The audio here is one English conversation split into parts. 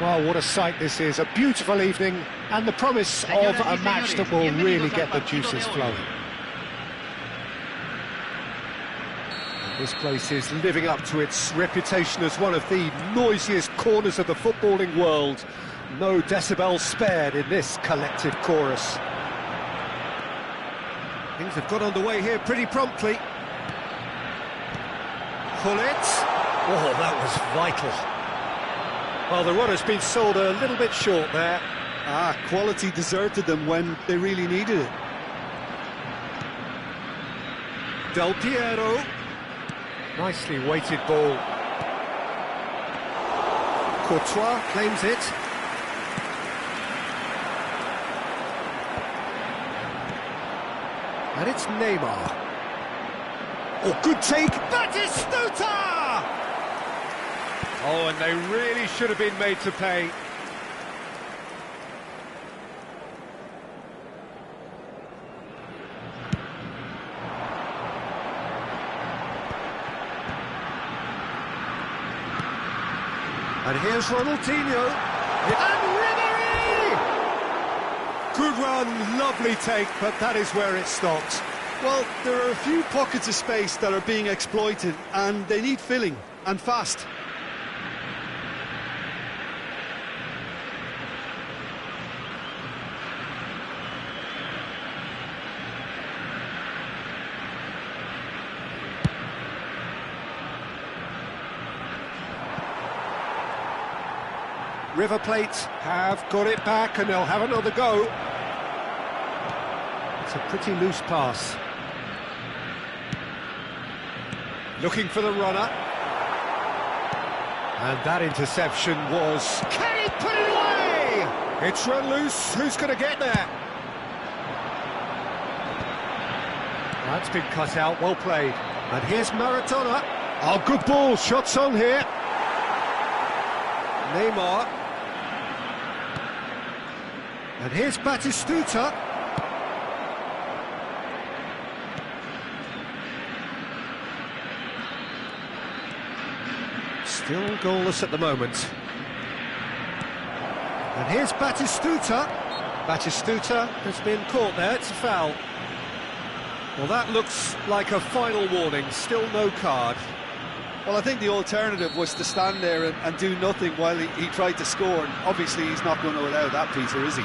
Well, what a sight this is, a beautiful evening, and the promise of a match that will really get the juices flowing. And this place is living up to its reputation as one of the noisiest corners of the footballing world. No decibels spared in this collective chorus. Things have got underway here pretty promptly. Pull it. Oh, that was vital. Well, the runner's been sold a little bit short there. Quality deserted them when they really needed it. Del Piero. Nicely weighted ball. Courtois claims it. And it's Neymar. Oh, good take. Batistuta! Oh, and they really should have been made to pay. And here's Ronaldinho. And Ribery! Good run, lovely take, but that is where it stops. Well, there are a few pockets of space that are being exploited, and they need filling, and fast. River Plate have got it back and they'll have another go. It's a pretty loose pass. Looking for the runner. And that interception was... Can he put it away? It's run loose. Who's going to get there? That's been cut out. Well played. And here's Maradona. Oh, good ball. Shots on here. Neymar. And here's Batistuta. Still goalless at the moment. And here's Batistuta. Batistuta has been caught there, it's a foul. Well, that looks like a final warning, still no card. Well, I think the alternative was to stand there and do nothing while he tried to score. And obviously, he's not going to allow that, Peter, is he?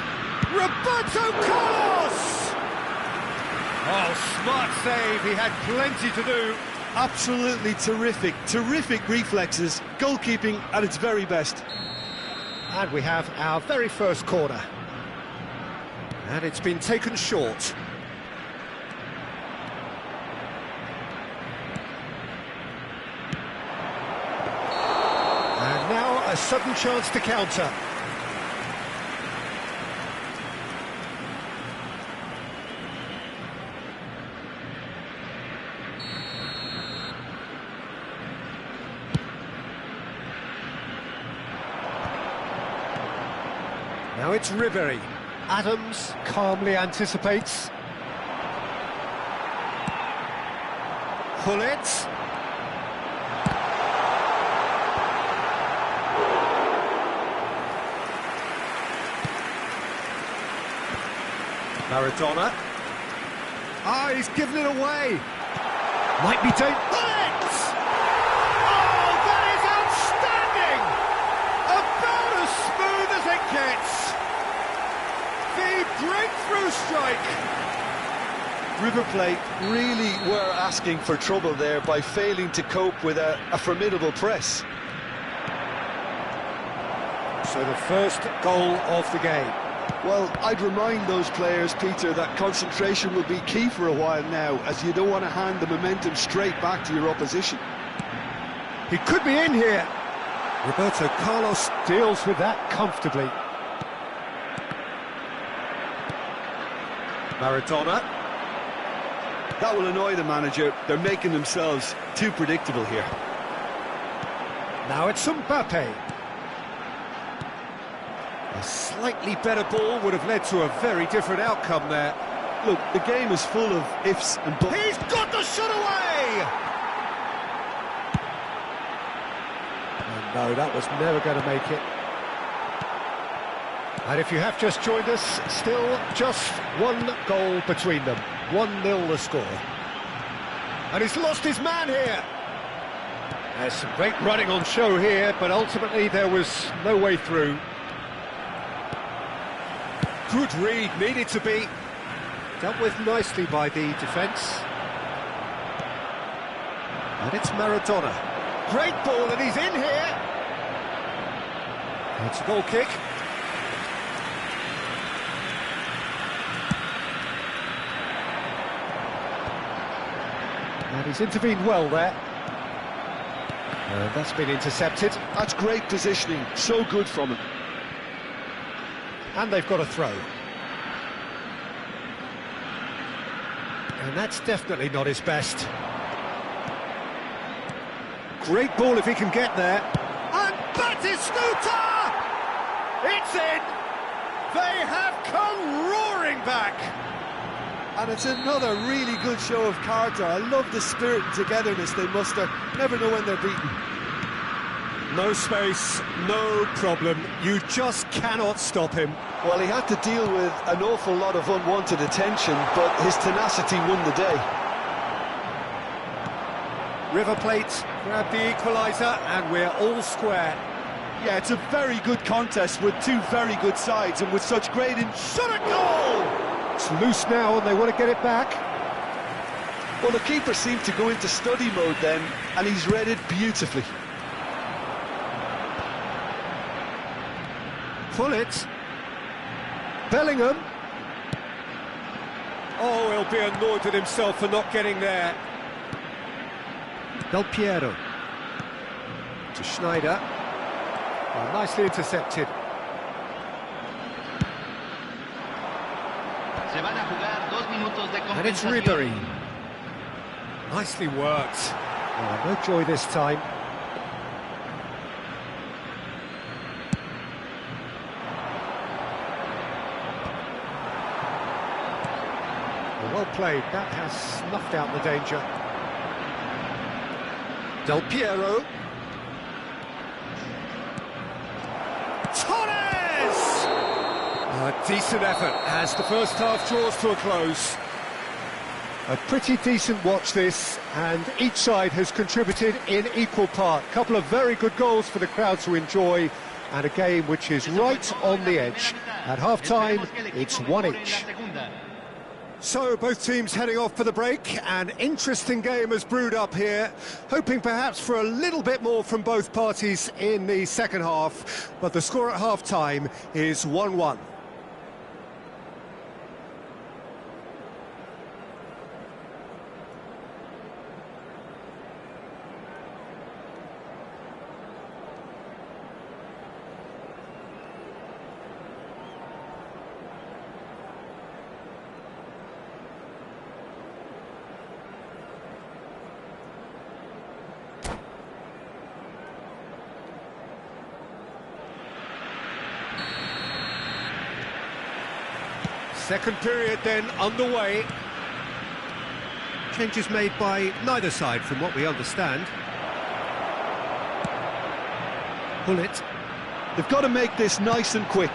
Roberto Carlos! Oh, smart save, he had plenty to do. Absolutely terrific reflexes, goalkeeping at its very best. And we have our very first corner. And it's been taken short. And now a sudden chance to counter. Now it's Ribery. Adams calmly anticipates. Pull it. Maradona. He's given it away. Might be taken. Pull it! Oh, that is outstanding! About as smooth as it gets. The breakthrough strike. River Plate really were asking for trouble there by failing to cope with a formidable press. So the first goal of the game. Well, I'd remind those players, Peter, that concentration will be key for a while now, as you don't want to hand the momentum straight back to your opposition. He could be in here. Roberto Carlos deals with that comfortably. Maradona. That will annoy the manager. They're making themselves too predictable here. Now it's Mbappe. A slightly better ball would have led to a very different outcome there. Look, the game is full of ifs and buts. He's got the shot away! And no, that was never going to make it. And if you have just joined us, still just one goal between them. 1-0 the score. And he's lost his man here. There's some great running on show here, but ultimately there was no way through. Good read, needed to be dealt with nicely by the defence. And it's Maradona. Great ball, and he's in here. It's a goal kick. And he's intervened well there. And that's been intercepted. That's great positioning, so good from him. And they've got a throw. And that's definitely not his best. Great ball if he can get there. And Batistuta! It's in! They have come roaring back! And it's another really good show of character. I love the spirit and togetherness they muster. Never know when they're beaten. No space, no problem. You just cannot stop him. Well, he had to deal with an awful lot of unwanted attention, but his tenacity won the day. River Plate grab the equaliser, and we're all square. Yeah, it's a very good contest with two very good sides, and with such great... Shot a goal! It's loose now, and they want to get it back. Well, the keeper seemed to go into study mode then, and he's read it beautifully. Pull it. Bellingham. Oh, he'll be annoyed with himself for not getting there. Del Piero. To Schneider. Oh, nicely intercepted. And it's Ribery. Nicely worked. Oh, no joy this time. Well played, that has snuffed out the danger. Del Piero. Torres! A decent effort as the first half draws to a close. A pretty decent watch this, and each side has contributed in equal part. A couple of very good goals for the crowd to enjoy, and a game which is right on the edge. At half-time, it's one each. So, both teams heading off for the break. An interesting game has brewed up here, hoping perhaps for a little bit more from both parties in the second half, but the score at half-time is 1-1. Second period then underway. Changes made by neither side from what we understand. Pull it. They've got to make this nice and quick.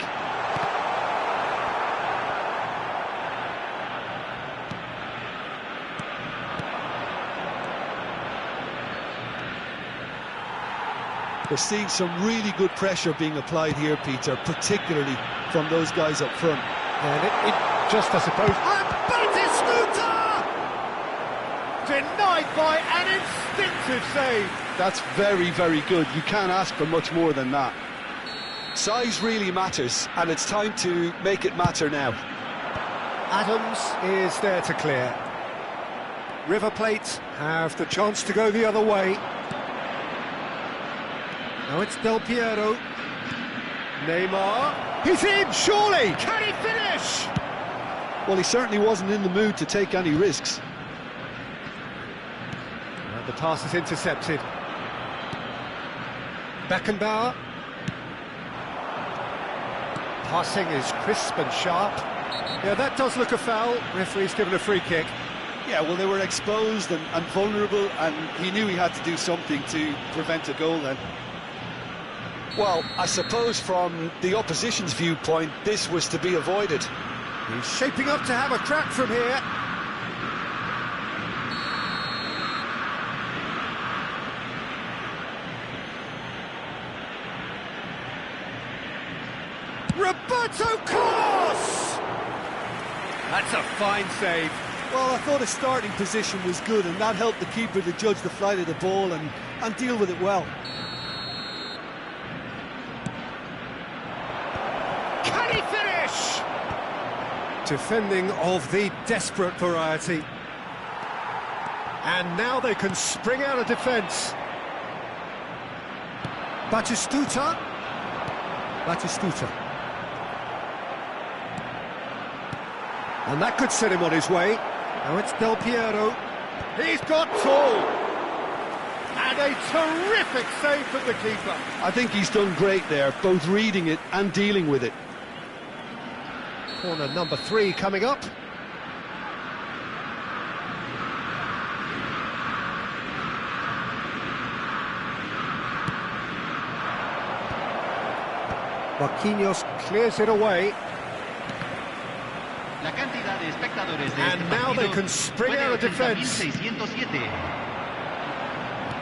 We're seeing some really good pressure being applied here, Peter, particularly from those guys up front. And it just, I suppose... And Batistuta! Denied by an instinctive save. That's very, very good. You can't ask for much more than that. Size really matters, and it's time to make it matter now. Adams is there to clear. River Plate have the chance to go the other way. Now it's Del Piero. Neymar. He's in, surely! Can he finish? Well, he certainly wasn't in the mood to take any risks. And the pass is intercepted. Beckenbauer. Passing is crisp and sharp. Yeah, that does look a foul. Referee's given a free kick. Yeah, well, they were exposed and vulnerable, and he knew he had to do something to prevent a goal then. Well, I suppose from the opposition's viewpoint, this was to be avoided. He's shaping up to have a crack from here. Roberto Carlos! That's a fine save. Well, I thought his starting position was good, and that helped the keeper to judge the flight of the ball and deal with it well. Can he finish? Defending of the desperate variety. And now they can spring out of defence. Batistuta. And that could set him on his way. Now it's Del Piero. He's got tall. And a terrific save from the keeper. I think he's done great there, both reading it and dealing with it. Corner number 3 coming up. Marquinhos clears it away. And now they can spring out of defence.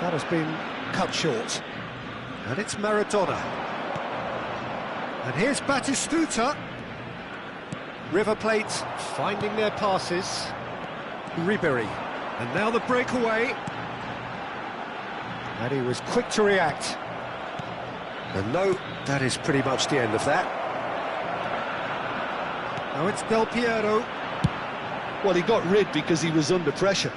That has been cut short. And it's Maradona. And here's Batistuta. River Plate finding their passes. Ribery. And now the breakaway. And he was quick to react. And no, that is pretty much the end of that. Now it's Del Piero. Well, he got rid because he was under pressure.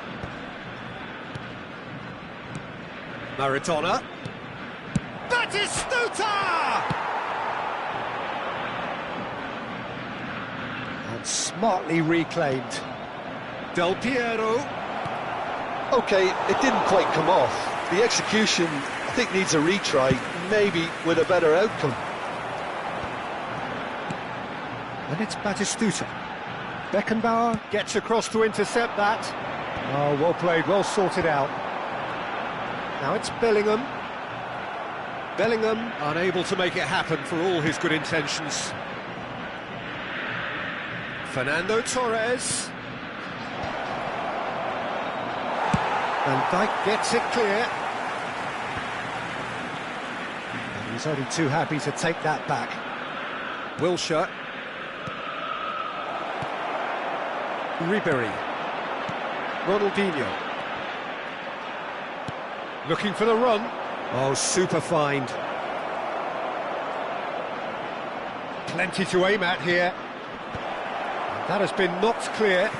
Maradona. Batistuta! And smartly reclaimed. Del Piero. OK, it didn't quite come off. The execution, I think, needs a retry, maybe with a better outcome. And it's Batistuta. Beckenbauer gets across to intercept that. Oh, well played, well sorted out. Now it's Bellingham. Bellingham unable to make it happen for all his good intentions. Fernando Torres. Van Dijk gets it clear. And he's only too happy to take that back. Wilshere. Ribery. Ronaldinho. Looking for the run. Oh, super find. Plenty to aim at here. That has been knocked clear.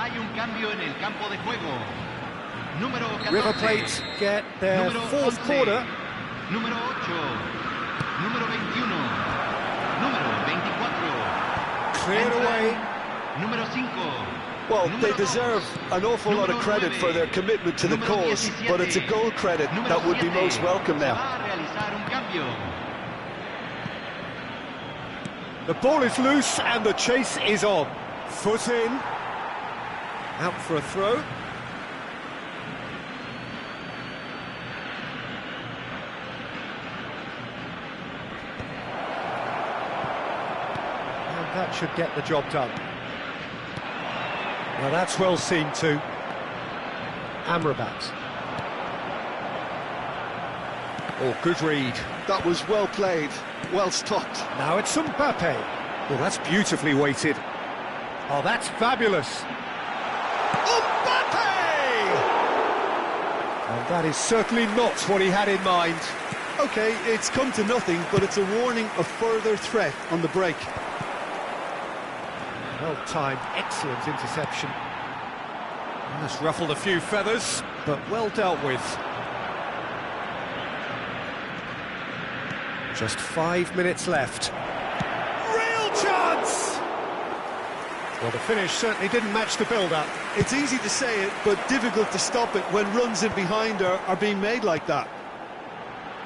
Hay un cambio en el campo de juego. Número 14. River Plate get their Número fourth 11. quarter. Número 8. Número 21. Número 24. Cleared Entra away. Número 5. Well, they deserve an awful lot of credit for their commitment to the cause, but it's a goal credit that would be most welcome now. The ball is loose and the chase is on. Foot in. Out for a throw. And that should get the job done. Now that's well seen too. Amrabat. Oh, good read. That was well played, well stopped. Now it's Mbappe. Well, that's beautifully weighted. Oh, that's fabulous. Mbappe! And that is certainly not what he had in mind. OK, it's come to nothing, but it's a warning of further threat on the break. Well-timed, excellent interception. That's ruffled a few feathers, but well dealt with. Just 5 minutes left. Real chance! Well, the finish certainly didn't match the build-up. It's easy to say it, but difficult to stop it when runs in behind are being made like that.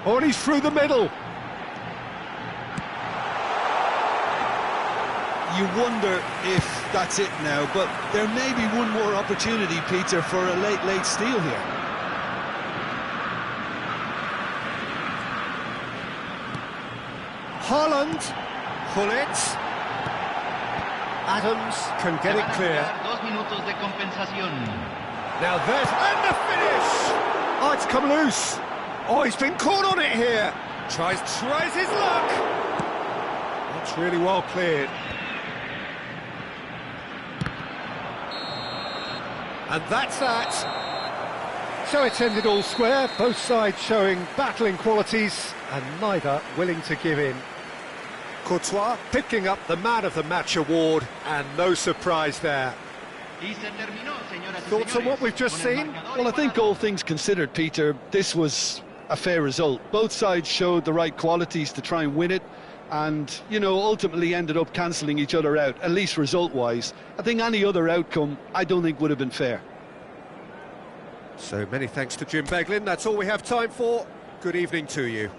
Oh, and he's through the middle. You wonder if that's it now, but there may be one more opportunity, Peter, for a late steal here. Haaland, Gullit. Adams can get it clear. 2 minutos de compensación. Now there's... and the finish! Oh, it's come loose. Oh, he's been caught on it here. Tries his luck. That's really well cleared. And that's that. So it's ended all square, both sides showing battling qualities and neither willing to give in. Courtois picking up the Man of the Match award, and no surprise there. Thoughts on what we've just seen? Well, I think all things considered, Peter, this was a fair result. Both sides showed the right qualities to try and win it, and, you know, ultimately ended up cancelling each other out, at least result-wise. I think any other outcome, I don't think would have been fair. So many thanks to Jim Beglin. That's all we have time for. Good evening to you.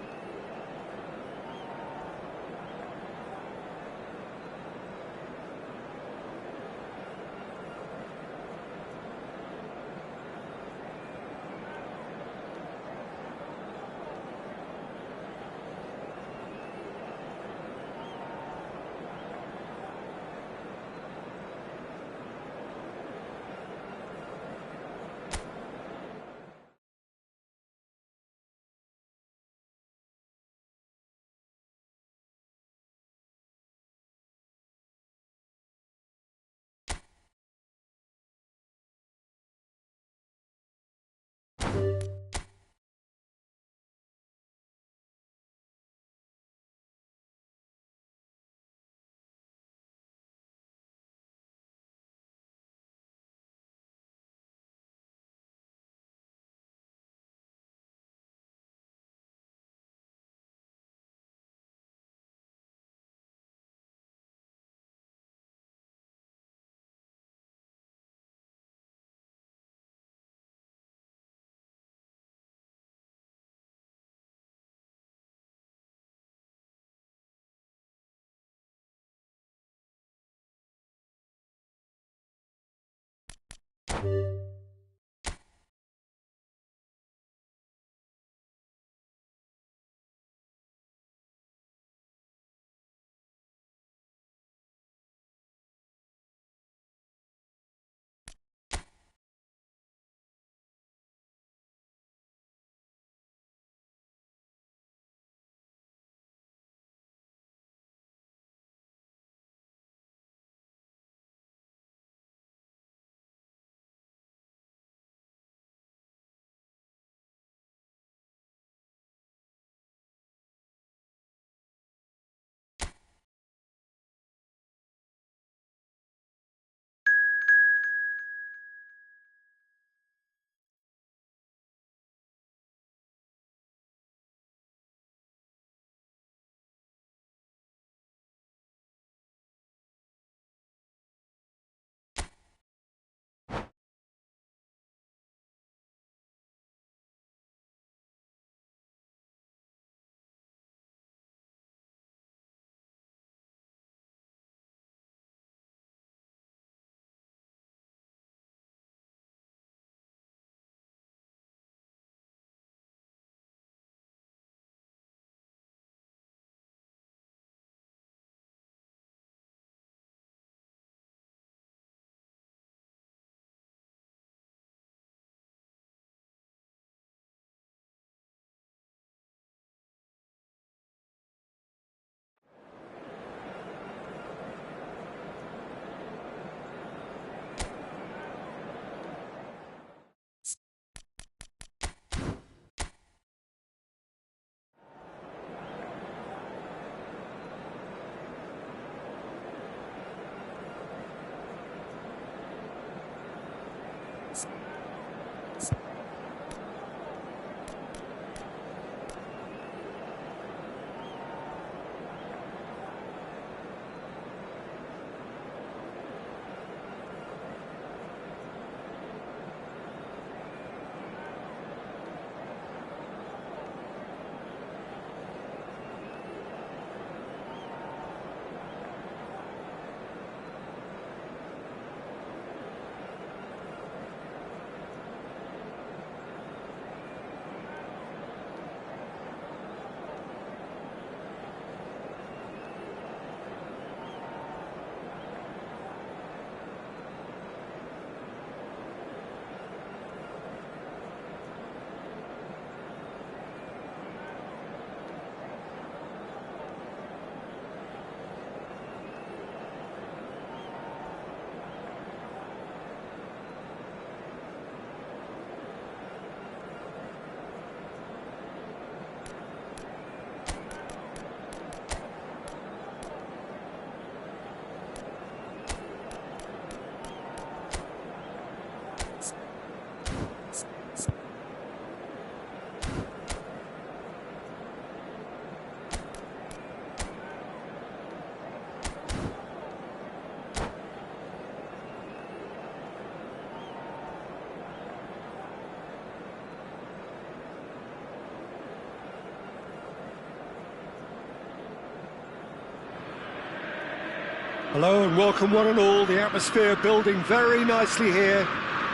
Hello and welcome one and all. The atmosphere building very nicely here.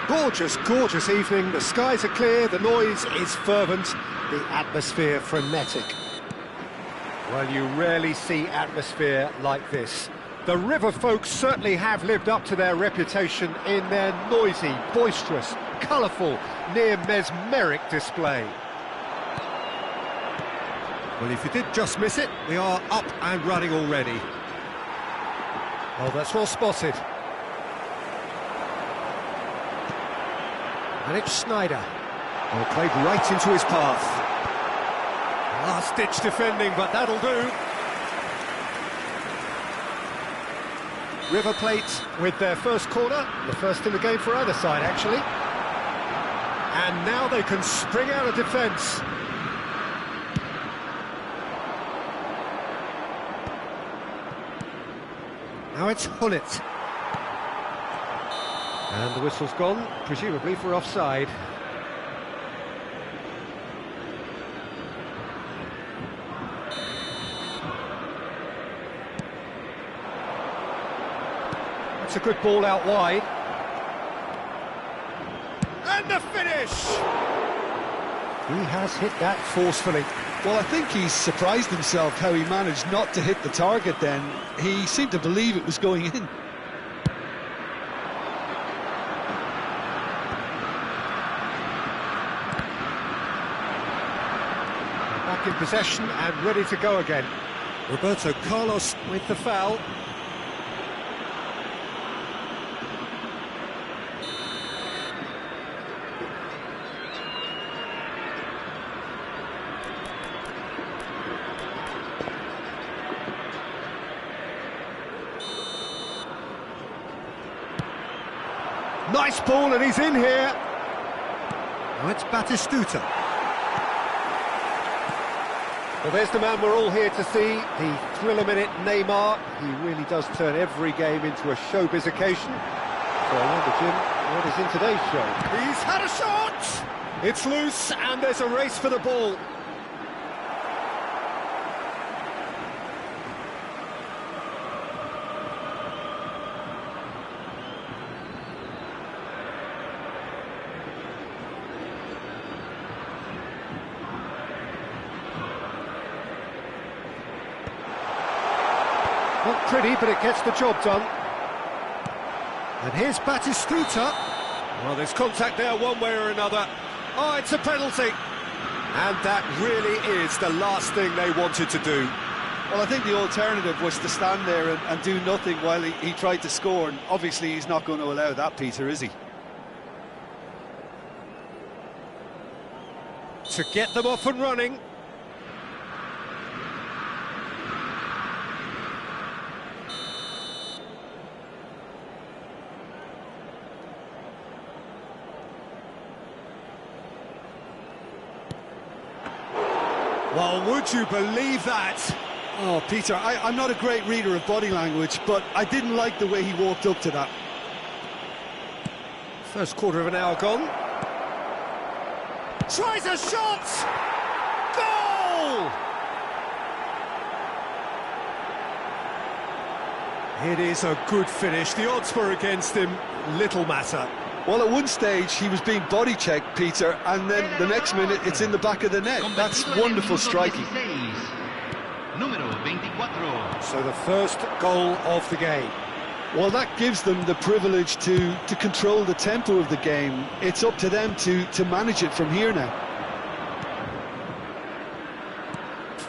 Gorgeous, gorgeous evening. The skies are clear, the noise is fervent, the atmosphere frenetic. Well, you rarely see atmosphere like this. The River folks certainly have lived up to their reputation in their noisy, boisterous, colourful, near mesmeric display. Well, if you did just miss it, we are up and running already. Oh, that's well spotted. And it's Schneider. Oh, played right into his path. Last-ditch defending, but that'll do. River Plate with their first corner, the first in the game for either side, actually. And now they can spring out of defence. Now it's Hullet. And the whistle's gone, presumably for offside. That's a good ball out wide. And the finish! He has hit that forcefully. Well, I think he's surprised himself how he managed not to hit the target then. He seemed to believe it was going in. Back in possession and ready to go again. Roberto Carlos with the foul. Nice ball, and he's in here. Now it's Batistuta. Well, there's the man we're all here to see, the thriller-minute Neymar. He really does turn every game into a showbiz occasion. So I wonder, Jim, what is in today's show? He's had a shot! It's loose, and there's a race for the ball. Not pretty, but it gets the job done. And here's Batistuta. Well, there's contact there one way or another. Oh, it's a penalty. And that really is the last thing they wanted to do. Well, I think the alternative was to stand there and do nothing while he tried to score, and obviously he's not going to allow that, Peter, is he? To get them off and running. Well, would you believe that? Oh, Peter, I'm not a great reader of body language, but I didn't like the way he walked up to that. First quarter of an hour gone. Tries a shot! Goal! It is a good finish. The odds were against him. Little matter. Well, at one stage he was being body checked, Peter, and then the next minute it's in the back of the net. That's wonderful striking. So the first goal of the game. Well, that gives them the privilege to control the tempo of the game. It's up to them to manage it from here now.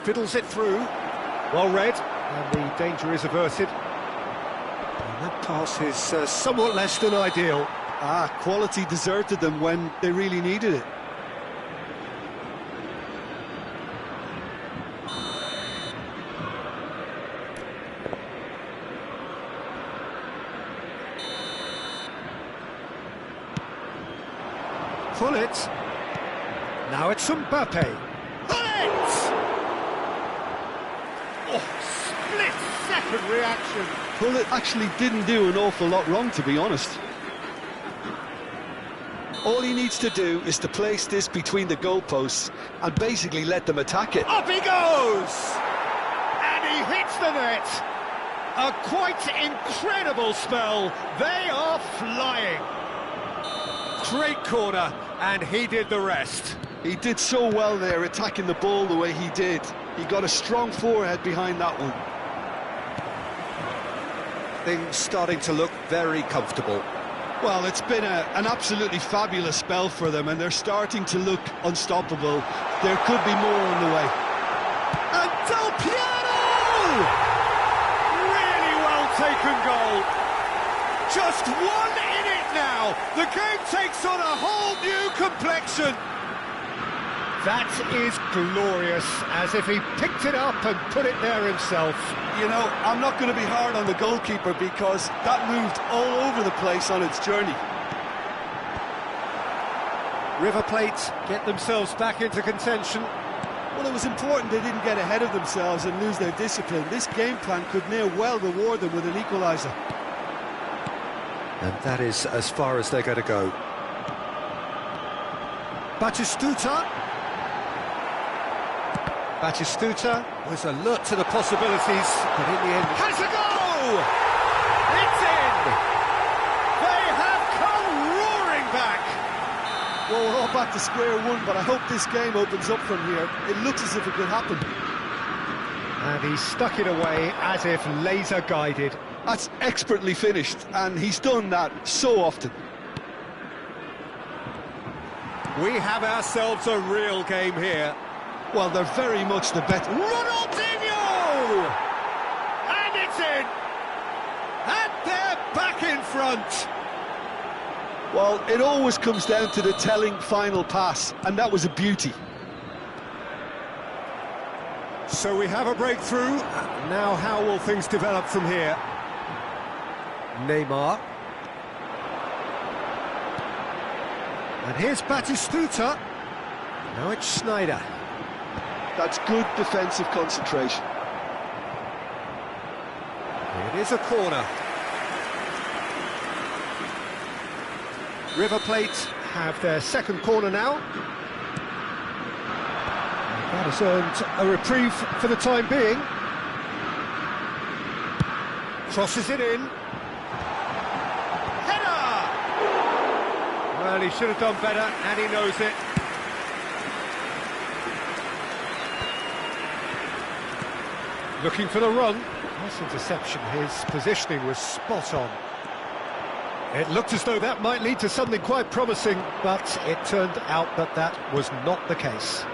Fiddles it through. Well read, and the danger is averted. And that pass is somewhat less than ideal. Quality deserted them when they really needed it. Hullet. Now it's Mbappe. Hullet! Oh, split-second reaction. Hullet actually didn't do an awful lot wrong, to be honest. All he needs to do is to place this between the goalposts and basically let them attack it. Up he goes! And he hits the net! A quite incredible spell. They are flying. Great corner, and he did the rest. He did so well there, attacking the ball the way he did. He got a strong forehead behind that one. Things starting to look very comfortable. Well, it's been an absolutely fabulous spell for them, and they're starting to look unstoppable. There could be more on the way. And Del Piero! Really well taken goal. Just 1 in it now. The game takes on a whole new complexion. That is glorious, as if he picked it up and put it there himself. You know, I'm not going to be hard on the goalkeeper because that moved all over the place on its journey. River Plate get themselves back into contention. Well, it was important they didn't get ahead of themselves and lose their discipline. This game plan could near well reward them with an equaliser. And that is as far as they're going to go. Batistuta was alert to the possibilities, but in the end... Has a go! It's in! They have come roaring back! Well, we're all back to square one, but I hope this game opens up from here. It looks as if it could happen. And he stuck it away as if laser-guided. That's expertly finished, and he's done that so often. We have ourselves a real game here. Well, they're very much the better. Ronaldinho! And it's in! And they're back in front! Well, it always comes down to the telling final pass, and that was a beauty. So we have a breakthrough. Now how will things develop from here? Neymar. And here's Batistuta. Now it's Schneider. That's good defensive concentration. It is a corner. River Plate have their second corner now. And that has earned a reprieve for the time being. Crosses it in. Header! Well, he should have done better, and he knows it. Looking for the run. Nice interception. His positioning was spot on. It looked as though that might lead to something quite promising, but it turned out that that was not the case.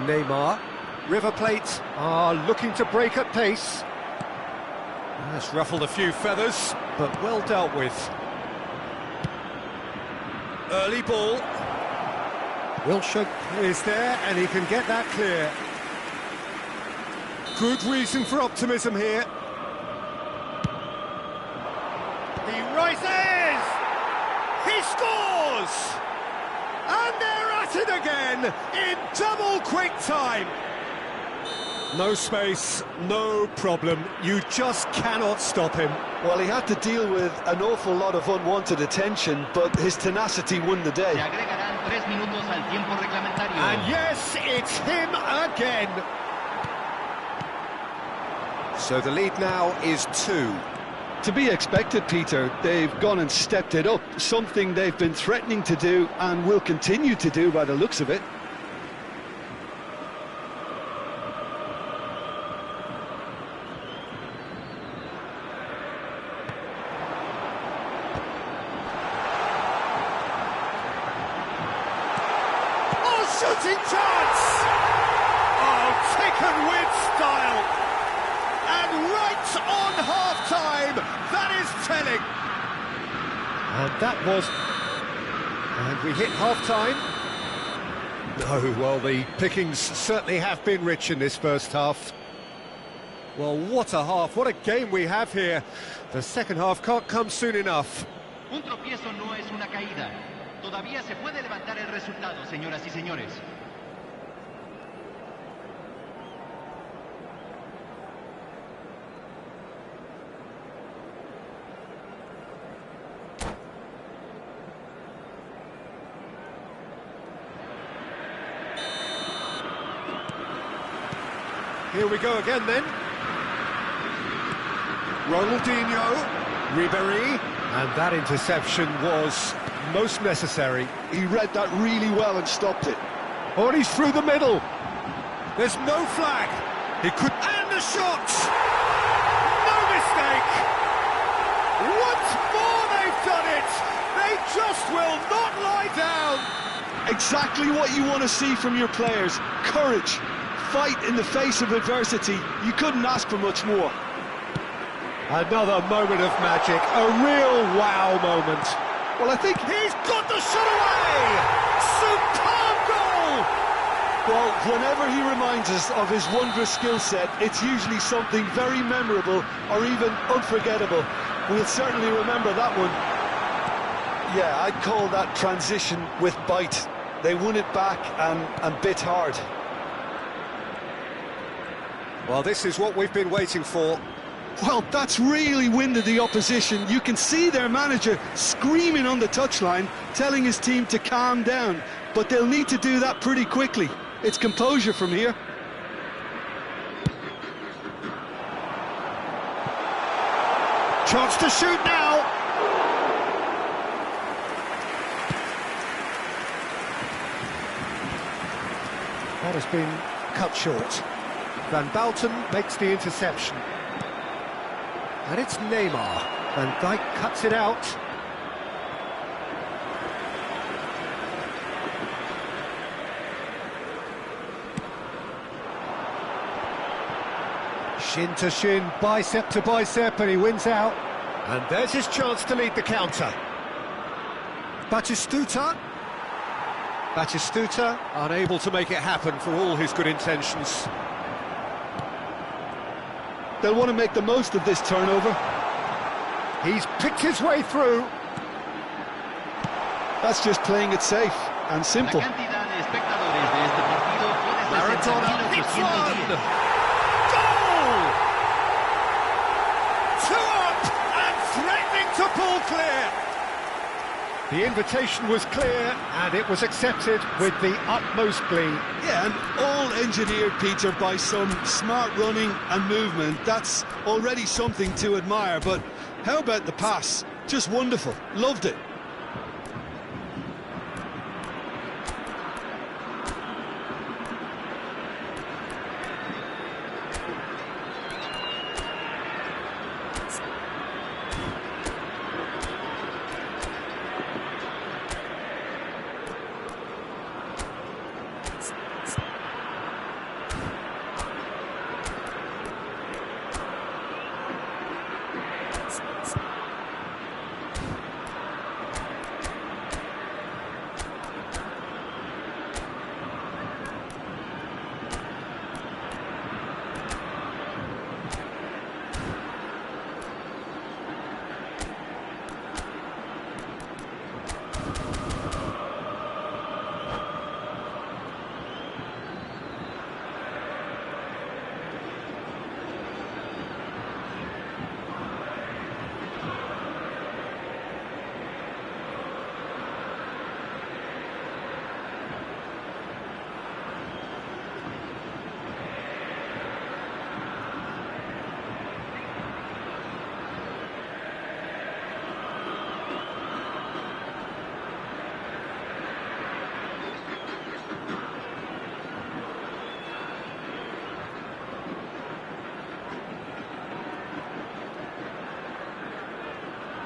Neymar. River Plate are looking to break at pace. That's ruffled a few feathers, but well dealt with. Early ball. Wilshere is there, and he can get that clear. Good reason for optimism here. He rises! He scores! And they're at it again in double quick time. No space, no problem. You just cannot stop him. Well, he had to deal with an awful lot of unwanted attention, but his tenacity won the day. And yes, it's him again. So the lead now is 2. To be expected, Peter. They've gone and stepped it up, something they've been threatening to do and will continue to do by the looks of it. Shooting chance! Oh, taken with style! And right on half-time, that is telling! And that was... And we hit half-time. No, well, the pickings certainly have been rich in this first half. Well, what a half, what a game we have here. The second half can't come soon enough. Un tropiezo no es una caída. Todavía se puede levantar el resultado, señoras y señores. Here we go again then. Ronaldinho, Ribéry, and that interception was most necessary. He read that really well and stopped it. Oh, and he's through the middle. There's no flag. He could... And the shot! No mistake! Once more they've done it! They just will not lie down! Exactly what you want to see from your players. Courage, fight in the face of adversity. You couldn't ask for much more. Another moment of magic, a real wow moment. Well, I think He's got the shot away! Superb goal! Well, whenever he reminds us of his wondrous skill set, it's usually something very memorable or even unforgettable. We'll certainly remember that one. Yeah, I'd call that transition with bite. They won it back and bit hard. Well, this is what we've been waiting for. Well, that's really winded the opposition. You can see their manager screaming on the touchline, telling his team to calm down. But they'll need to do that pretty quickly. It's composure from here. Chance to shoot now. That has been cut short. Van Balten makes the interception. And it's Neymar. Van Dijk cuts it out. Shin to shin, bicep to bicep, and he wins out. And there's his chance to lead the counter. Batistuta. Batistuta unable to make it happen for all his good intentions. They'll want to make the most of this turnover. He's picked his way through. That's just playing it safe and simple. Maradona hits one! Goal! 2 up and threatening to pull clear. The invitation was clear and it was accepted with the utmost glee. Yeah, and all engineered, Peter, by some smart running and movement. That's already something to admire, but how about the pass? Just wonderful. Loved it.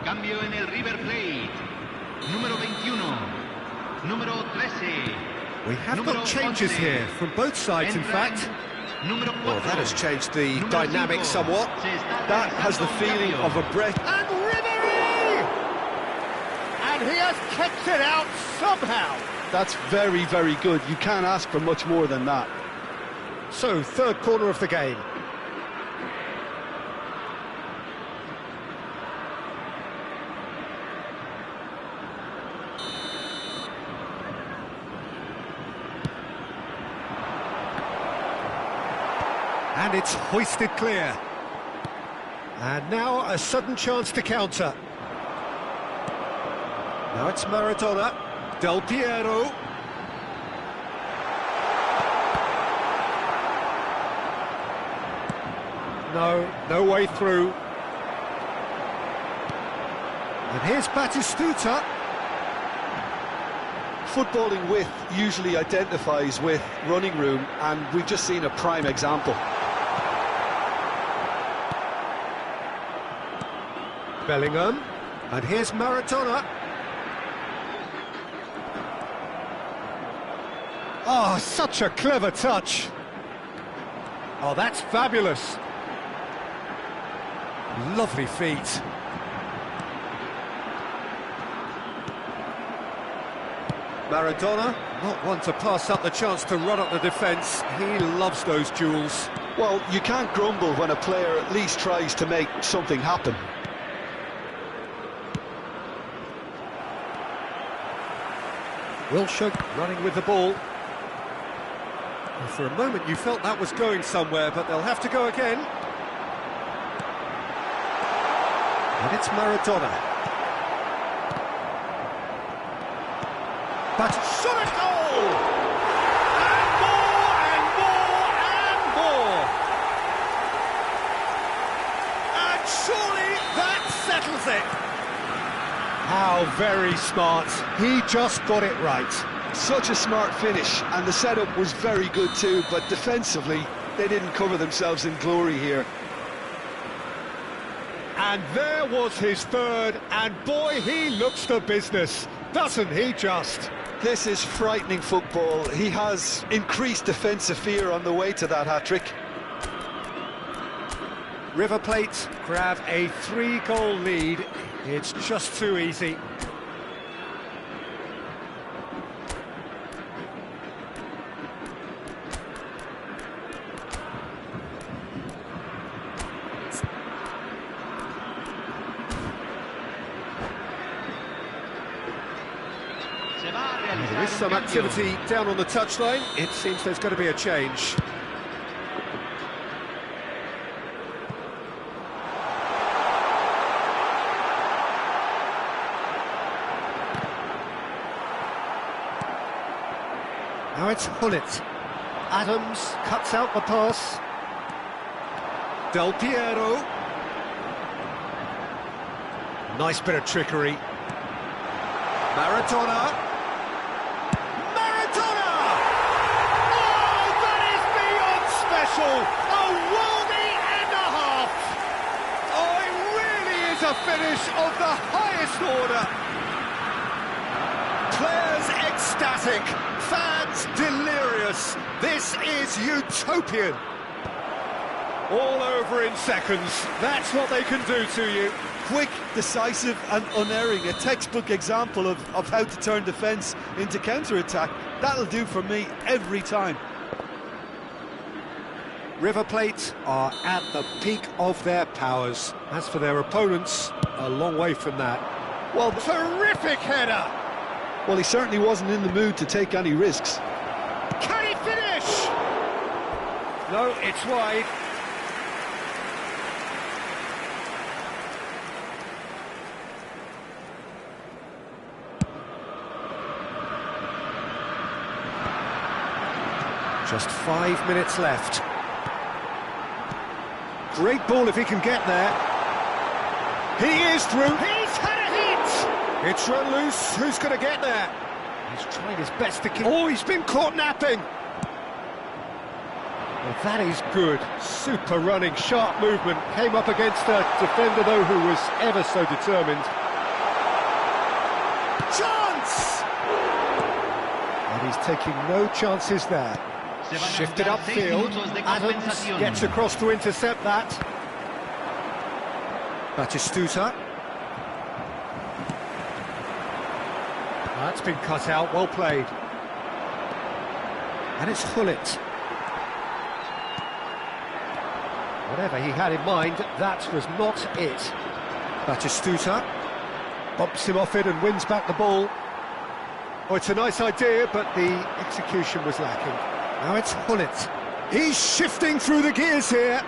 Cambio en el River Plate. Número 21. Número 13. We have got changes here from both sides, in fact. Well, that has changed the dynamic somewhat. That has the feeling of a breath. And Ribéry! And he has kept it out somehow. That's very, very good. You can't ask for much more than that. So, third corner of the game. And it's hoisted clear. And now a sudden chance to counter. Now it's Maradona. Del Piero. No, no way through. And here's Batistuta. Footballing width usually identifies with running room, and we've just seen a prime example. Bellingham. And here's Maradona. Oh, such a clever touch. Oh, that's fabulous. Lovely feet. Maradona, not one to pass up the chance to run up the defence. He loves those duels. Well, you can't grumble when a player at least tries to make something happen. Wilshere running with the ball. And for a moment you felt that was going somewhere, but they'll have to go again. And it's Maradona. But shot a goal! And more, and more, and more! And surely that settles it! How very smart. He just got it right. Such a smart finish, and the setup was very good too, but defensively, they didn't cover themselves in glory here. And there was his third, and boy, he looks the business, doesn't he just? This is frightening football. He has increased defensive fear on the way to that hat-trick. River Plate grab a 3-goal lead. It's just too easy. There is some activity down on the touchline. It seems there's going to be a change. Now it's Hullet. Adams cuts out the pass. Del Piero. Nice bit of trickery. Maradona. Maradona! Oh, that is beyond special! A worldie and a half! Oh, it really is a finish of the highest order. Players ecstatic, fans delirious. This is utopian. All over in seconds. That's what they can do to you. Quick, decisive and unerring, a textbook example of how to turn defence into counter-attack. That'll do for me every time. River Plate are at the peak of their powers. As for their opponents, a long way from that. Well, terrific header! Well, he certainly wasn't in the mood to take any risks. Can he finish? No, it's wide. Just 5 minutes left. Great ball if he can get there. He is through. He's had a hit! It's run loose. Who's going to get there? He's trying his best to keep... Oh, he's been caught napping. Well, that is good. Super running, sharp movement. Came up against a defender, though, who was ever so determined. Chance! And he's taking no chances there. Shifted upfield. Adams gets across to intercept that. Batistuta. That's been cut out, well played. And it's Hullet. Whatever he had in mind, that was not it. Batistuta. Bumps him off it and wins back the ball. Oh, it's a nice idea, but the execution was lacking. Now it's Hullet. He's shifting through the gears here.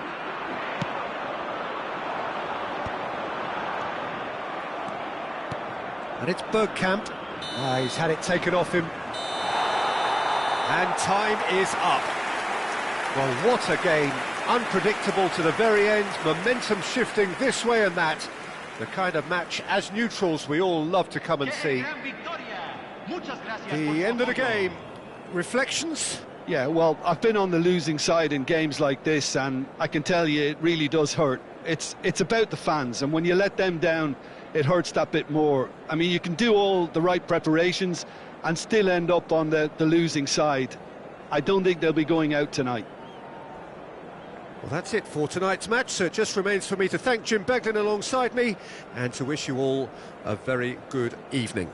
And it's Bergkamp. He's had it taken off him. And time is up. Well, what a game. Unpredictable to the very end, momentum shifting this way and that. The kind of match, as neutrals, we all love to come and see. The end of the game. Reflections? Yeah, well, I've been on the losing side in games like this, and I can tell you it really does hurt. It's about the fans, and when you let them down, it hurts that bit more. I mean, you can do all the right preparations and still end up on the losing side. I don't think they'll be going out tonight. Well, that's it for tonight's match, so it just remains for me to thank Jim Beglin alongside me and to wish you all a very good evening.